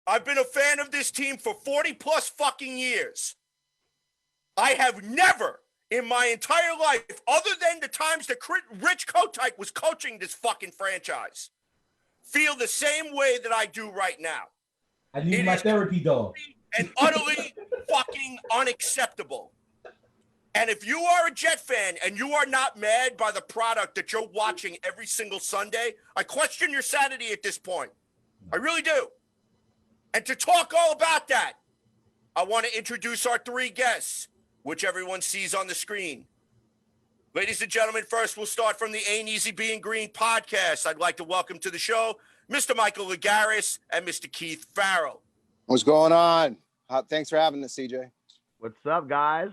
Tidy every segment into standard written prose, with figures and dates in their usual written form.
I've been a fan of this team for 40 plus fucking years. I have never in my entire life, other than the times that Rich Kotite was coaching this fucking franchise, feel the same way that I do right now. I need my therapy dog. And utterly fucking unacceptable. And if you are a Jet fan and you are not mad by the product that you're watching every single Sunday, I question your sanity at this point. I really do. And to talk all about that, I want to introduce our three guests, which everyone sees on the screen. Ladies and gentlemen, first we'll start from the Ain't Easy Being Green podcast. I'd like to welcome to the show Mr. Michael Lagaris and Mr. Keith Farrell. What's going on? Thanks for having us, CJ. What's up, guys?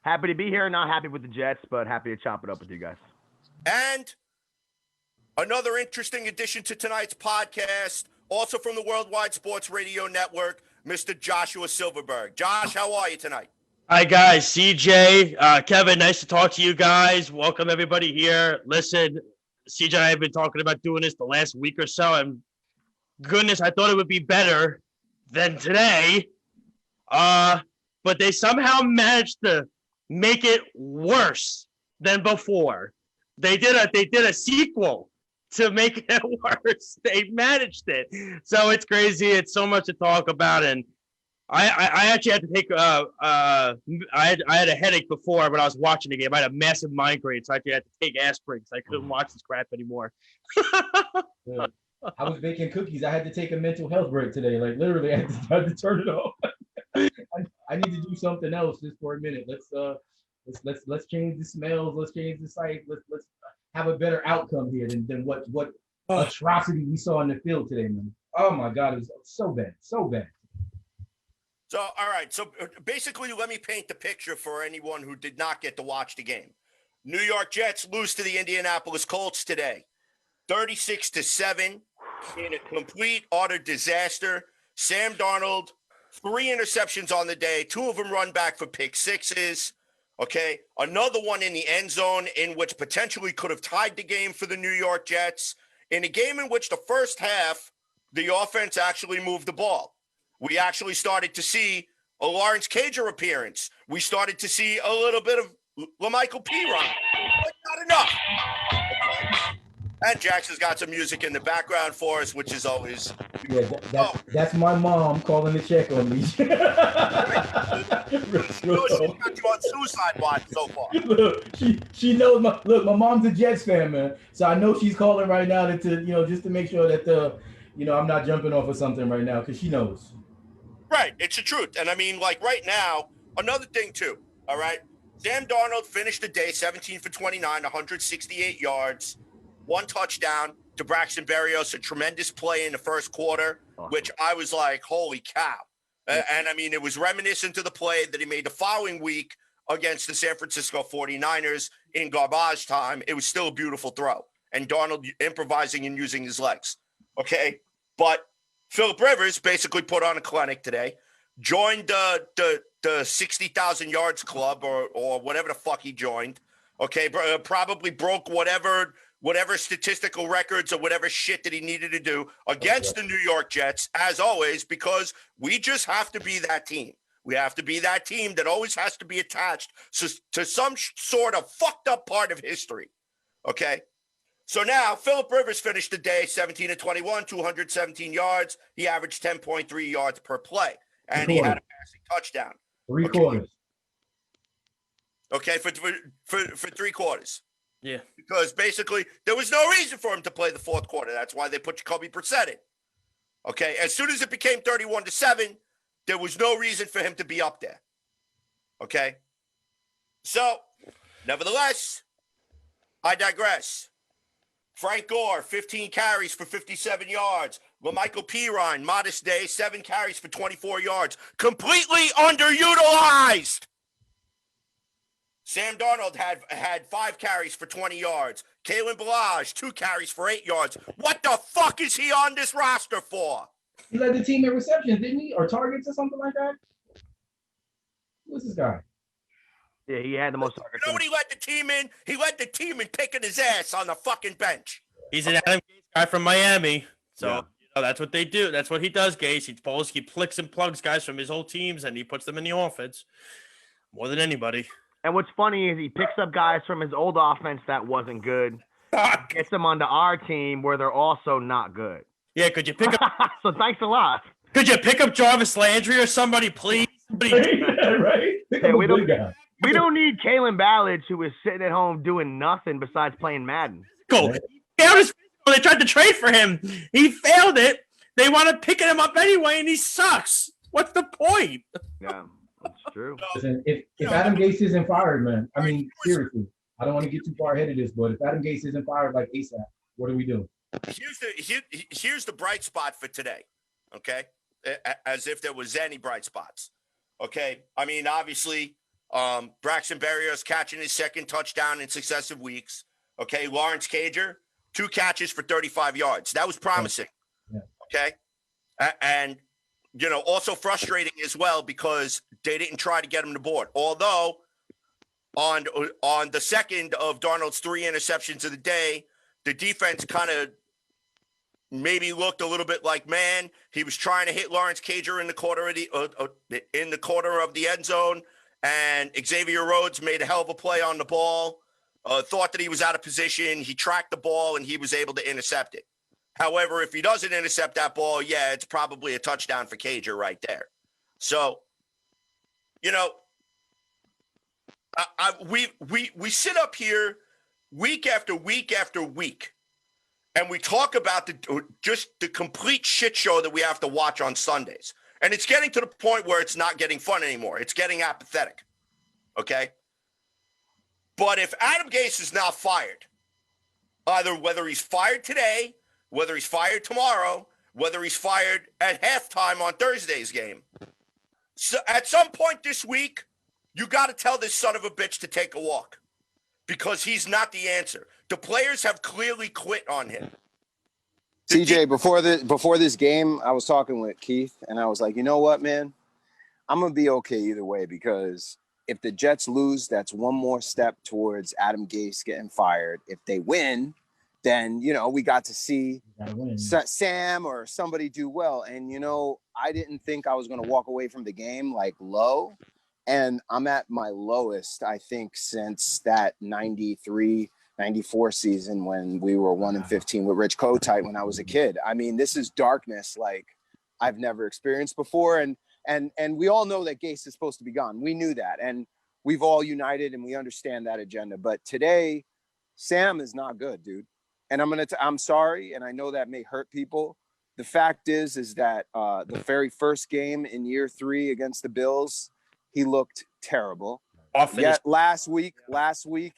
Happy to be here. Not happy with the Jets, but happy to chop it up with you guys. And another interesting addition to tonight's podcast, also from the Worldwide Sports Radio Network, Mr. Joshua Silverberg. Josh, how are you tonight? Hi, guys. CJ, Kevin, nice to talk to you guys. Welcome, everybody here. Listen, CJ and I have been talking about doing this the last week or so, and goodness, I thought it would be better than today. But they somehow managed to make it worse than before. They did a sequel to make it worse. They managed it. So it's crazy. It's so much to talk about. And I actually had to take I had a headache before when I was watching the game. I had a massive migraine, so I actually had to take aspirin because I couldn't watch this crap anymore. Yeah. I was baking cookies. I had to take a mental health break today. Like literally, I had to turn it off. I need to do something else just for a minute. Let's change the smells. Let's change the sight. Let's have a better outcome here than what atrocity we saw in the field today, man. Oh my God, it was so bad, so bad. So, all right. So basically, let me paint the picture for anyone who did not get to watch the game. New York Jets lose to the Indianapolis Colts today, 36-7, in a complete, utter disaster. Sam Darnold, 3 interceptions on the day, 2 of them run back for pick sixes. Okay, another one in the end zone in which potentially could have tied the game for the New York Jets. In a game in which the first half, the offense actually moved the ball. We actually started to see a Lawrence Cager appearance. We started to see a little bit of LaMichael Pirine, but not enough. Okay. And Jackson's got some music in the background for us, which is always... Yeah, that's my mom calling to check on me. She's got you on suicide watch so far. Look, she knows my mom's a Jets fan, man. So I know she's calling right now to just to make sure that I'm not jumping off of something right now because she knows. Right, it's the truth. And I mean, like right now, another thing too, all right? Sam Darnold finished the day 17 for 29, 168 yards, 1 touchdown to Braxton Berrios, a tremendous play in the first quarter, which I was like, holy cow. And I mean, it was reminiscent to the play that he made the following week against the San Francisco 49ers in garbage time. It was still a beautiful throw. And Darnold improvising and using his legs. Okay? But Phillip Rivers basically put on a clinic today, joined the 60,000 yards club or whatever the fuck he joined. Okay? Probably broke whatever statistical records or whatever shit that he needed to do against the New York Jets, as always, because we just have to be that team. We have to be that team that always has to be attached to some sort of fucked up part of history. Okay? So now Phillip Rivers finished the day 17-21, 217 yards. He averaged 10.3 yards per play, and he had a passing touchdown. 3 quarters. Okay, for 3 quarters. Yeah. Because basically there was no reason for him to play the fourth quarter. That's why they put Jacoby Brissett in. Okay, as soon as it became 31-7, there was no reason for him to be up there. Okay? So, nevertheless, I digress. Frank Gore, 15 carries for 57 yards. LaMichael Pirine, modest day, 7 carries for 24 yards. Completely underutilized. Sam Darnold had 5 carries for 20 yards. Kalen Ballage, 2 carries for 8 yards. What the fuck is he on this roster for? He led the team in receptions, didn't he? Or targets or something like that? Who's this guy? Yeah, he had the most targets. You know what he led the team in? He led the team in picking his ass on the fucking bench. He's an Adam Gase guy from Miami. So, Oh, that's what they do. That's what he does, Gase. He picks and plugs guys from his old teams, and he puts them in the offense more than anybody. And what's funny is he picks up guys from his old offense that wasn't good, Fuck. gets them onto our team where they're also not good. Yeah, could you pick up? So thanks a lot. Could you pick up Jarvis Landry or somebody, please? Right? Pick Hey, up a we good don't- guy. We don't need Kalen Ballage, who is sitting at home doing nothing besides playing Madden. Go. Right. They tried to trade for him. He failed it. They want to pick him up anyway, and he sucks. What's the point? Yeah, that's true. Listen, if Adam Gase isn't fired, man, I mean, seriously, I don't want to get too far ahead of this, but if Adam Gase isn't fired like ASAP, what are we doing? Here's the bright spot for today, okay? As if there was any bright spots, okay? I mean, obviously, Braxton Berrios catching his second touchdown in successive weeks, okay? Lawrence Cager, 2 catches for 35 yards. That was promising, Yeah. okay? And, you know, also frustrating as well because they didn't try to get him to board. Although on the second of Darnold's 3 interceptions of the day, the defense kind of maybe looked a little bit like man. He was trying to hit Lawrence Cager in the corner of the end zone, and Xavier Rhodes made a hell of a play on the ball. Thought that he was out of position. He tracked the ball and he was able to intercept it. However, if he doesn't intercept that ball, yeah, it's probably a touchdown for Cager right there. So, you know, we sit up here week after week after week, and we talk about the complete shit show that we have to watch on Sundays. And it's getting to the point where it's not getting fun anymore. It's getting apathetic. Okay? But if Adam Gase is now fired, whether he's fired today, whether he's fired tomorrow, whether he's fired at halftime on Thursday's game, so at some point this week, you got to tell this son of a bitch to take a walk because he's not the answer. The players have clearly quit on him. CJ, before this game, I was talking with Keith, and I was like, you know what, man? I'm going to be okay either way because if the Jets lose, that's one more step towards Adam Gase getting fired. If they win, then, you know, we got to see Sam or somebody do well. And, you know, I didn't think I was going to walk away from the game like low. And I'm at my lowest, I think, since that 93, 94 season when we were 1-15 with Rich Kotite when I was a kid. I mean, this is darkness like I've never experienced before. And we all know that Gase is supposed to be gone. We knew that. And we've all united and we understand that agenda. But today, Sam is not good, dude. And I'm sorry, and I know that may hurt people. The fact is that the very first game in year 3 against the Bills, he looked terrible. Yet last week,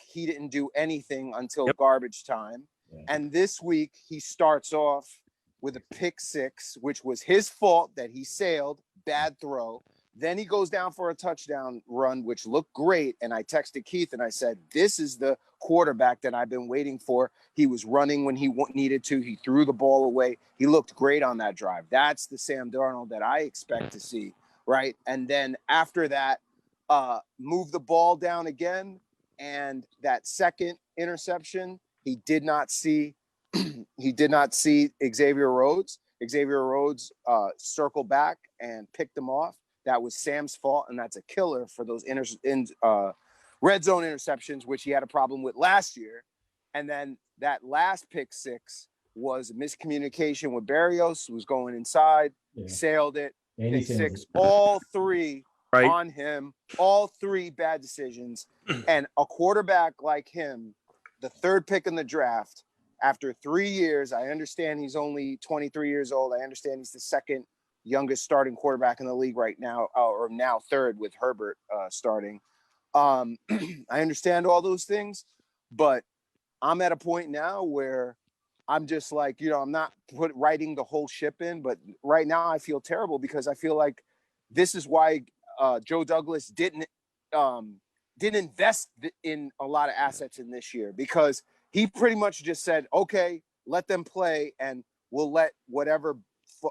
he didn't do anything until garbage time. Yeah. And this week, he starts off with a pick 6, which was his fault that he sailed, bad throw. Then he goes down for a touchdown run, which looked great. And I texted Keith and I said, this is the quarterback that I've been waiting for. He was running when he needed to. He threw the ball away. He looked great on that drive. That's the Sam Darnold that I expect to see, right? And then after that, move the ball down again. And that second interception, he did not see Xavier Rhodes. Xavier Rhodes circled back and picked him off. That was Sam's fault, and that's a killer for those red zone interceptions, which he had a problem with last year. And then that last pick 6 was miscommunication with Berrios, who was going inside, sailed it. Pick 6, all 3 on him, all 3 bad decisions. And a quarterback like him, the 3rd pick in the draft, after 3 years, I understand he's only 23 years old. I understand he's the 2nd youngest starting quarterback in the league right now, or now 3rd with Herbert starting. I understand all those things, but I'm at a point now where I'm just like, you know, I'm not writing the whole ship in, but right now I feel terrible because I feel like this is why Joe Douglas didn't invest in a lot of assets in this year, because he pretty much just said, okay, let them play and we'll let whatever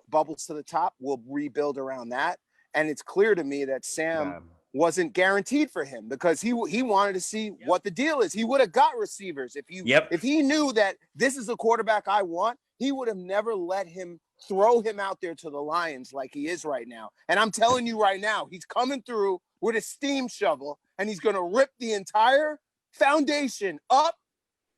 bubbles to the top, we'll rebuild around that. And it's clear to me that Sam wasn't guaranteed for him because he wanted to see what the deal is. He would have got receivers if he knew that this is the quarterback I want. he would have never let him throw him out there to the Lions like he is right now. And I'm telling you right now, he's coming through with a steam shovel, and he's going to rip the entire foundation up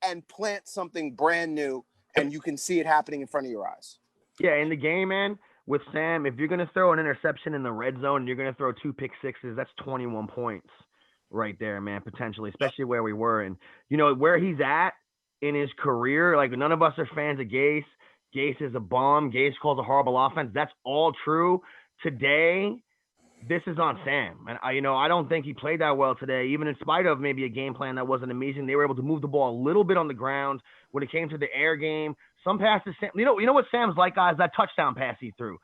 and plant something brand new, and you can see it happening in front of your eyes. Yeah, in the game, man, with Sam, if you're going to throw an interception in the red zone and you're going to throw 2 pick sixes, that's 21 points right there, man, potentially, especially where we were. And, you know, where he's at in his career, like none of us are fans of Gase. Gase is a bum. Gase calls a horrible offense. That's all true. Today, this is on Sam. And, I don't think he played that well today, even in spite of maybe a game plan that wasn't amazing. They were able to move the ball a little bit on the ground when it came to the air game. Some passes, you know what Sam's like, guys? That touchdown pass he threw.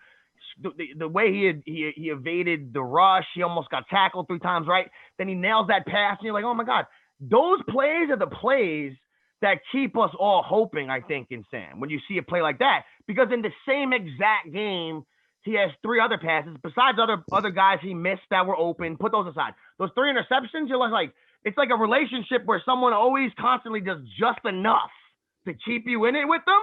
The way he evaded the rush, he almost got tackled 3 times, right? Then he nails that pass, and you're like, oh, my God. Those plays are the plays that keep us all hoping, I think, in Sam, when you see a play like that. Because in the same exact game, he has 3 other passes, besides other guys he missed that were open. Put those aside. Those 3 interceptions, you're like, it's like a relationship where someone always constantly does just enough to keep you in it with them.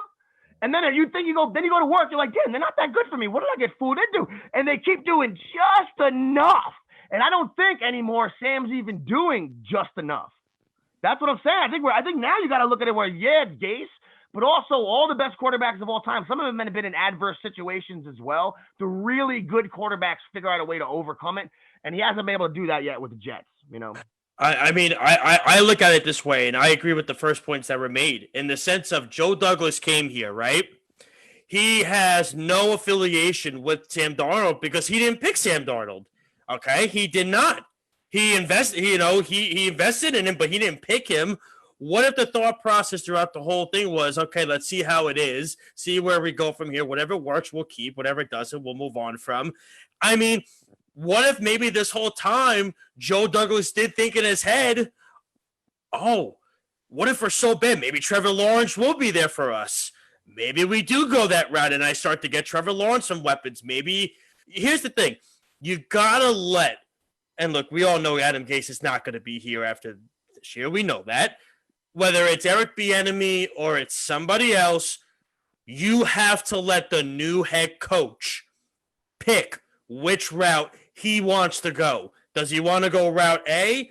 And then you go to work, you're like, damn, they're not that good for me. What did I get fooled into? And they keep doing just enough. And I don't think anymore Sam's even doing just enough. That's what I'm saying. I think now you got to look at it where, yeah, it's Gase, but also all the best quarterbacks of all time. Some of them have been in adverse situations as well. The really good quarterbacks figure out a way to overcome it, and he hasn't been able to do that yet with the Jets, you know? I look at it this way, and I agree with the first points that were made in the sense of Joe Douglas came here, right? He has no affiliation with Sam Darnold because he didn't pick Sam Darnold. Okay, he did not. He invested, he invested in him, but he didn't pick him. What if the thought process throughout the whole thing was, okay, let's see how it is, see where we go from here. Whatever works, we'll keep. Whatever doesn't, we'll move on from. I mean, what if maybe this whole time Joe Douglas did think in his head, oh, what if we're so bad? Maybe Trevor Lawrence will be there for us. Maybe we do go that route and I start to get Trevor Lawrence some weapons. Maybe. Here's the thing. You got to let, and look, we all know Adam Gase is not going to be here after this year. We know that. Whether it's Eric Bieniemy or it's somebody else, you have to let the new head coach pick which route he wants to go. Does he want to go route A?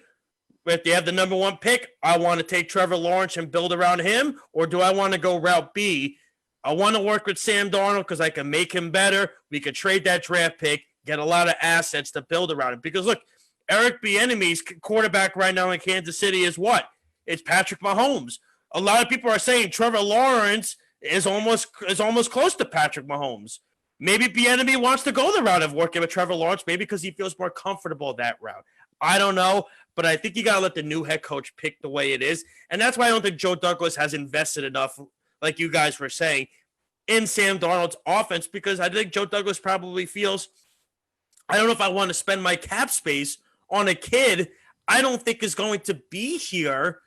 If they have the number 1 pick, I want to take Trevor Lawrence and build around him. Or do I want to go route B? I want to work with Sam Darnold because I can make him better. We could trade that draft pick, get a lot of assets to build around him. Because look, Eric Bieniemy's quarterback right now in Kansas City is what? It's Patrick Mahomes. A lot of people are saying Trevor Lawrence is almost close to Patrick Mahomes. Maybe Bieniemy wants to go the route of working with Trevor Lawrence, maybe because he feels more comfortable that route. I don't know, but I think you got to let the new head coach pick the way it is. And that's why I don't think Joe Douglas has invested enough, like you guys were saying, in Sam Darnold's offense, because I think Joe Douglas probably feels, I don't know if I want to spend my cap space on a kid I don't think is going to be here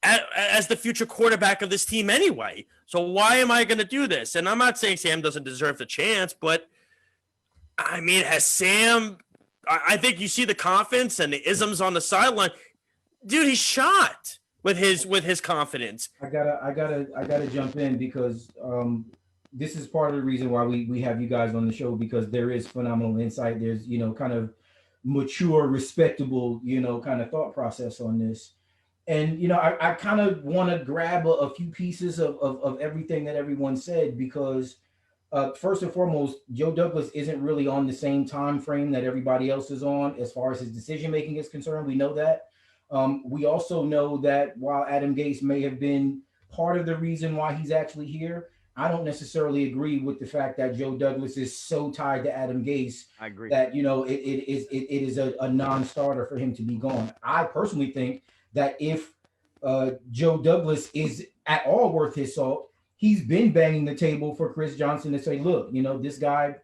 as the future quarterback of this team anyway. So why am I going to do this? And I'm not saying Sam doesn't deserve the chance, but I mean, has Sam, I think you see the confidence and the isms on the sideline. Dude, he's shot with his confidence. I gotta jump in because this is part of the reason why we have you guys on the show, because there is phenomenal insight. There's, kind of mature, respectable, kind of thought process on this. And, I kind of want to grab a few pieces of everything that everyone said, because first and foremost, Joe Douglas isn't really on the same time frame that everybody else is on as far as his decision-making is concerned. We know that. We also know that while Adam Gase may have been part of the reason why he's actually here, I don't necessarily agree with the fact that Joe Douglas is so tied to Adam Gase. I agree that, it is a non-starter for him to be gone. I personally think that if Joe Douglas is at all worth his salt, he's been banging the table for Chris Johnson to say, look, this guy,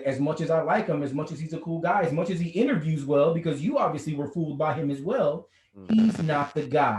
as much as I like him, as much as he's a cool guy, as much as he interviews well, because you obviously were fooled by him as well, he's not the guy.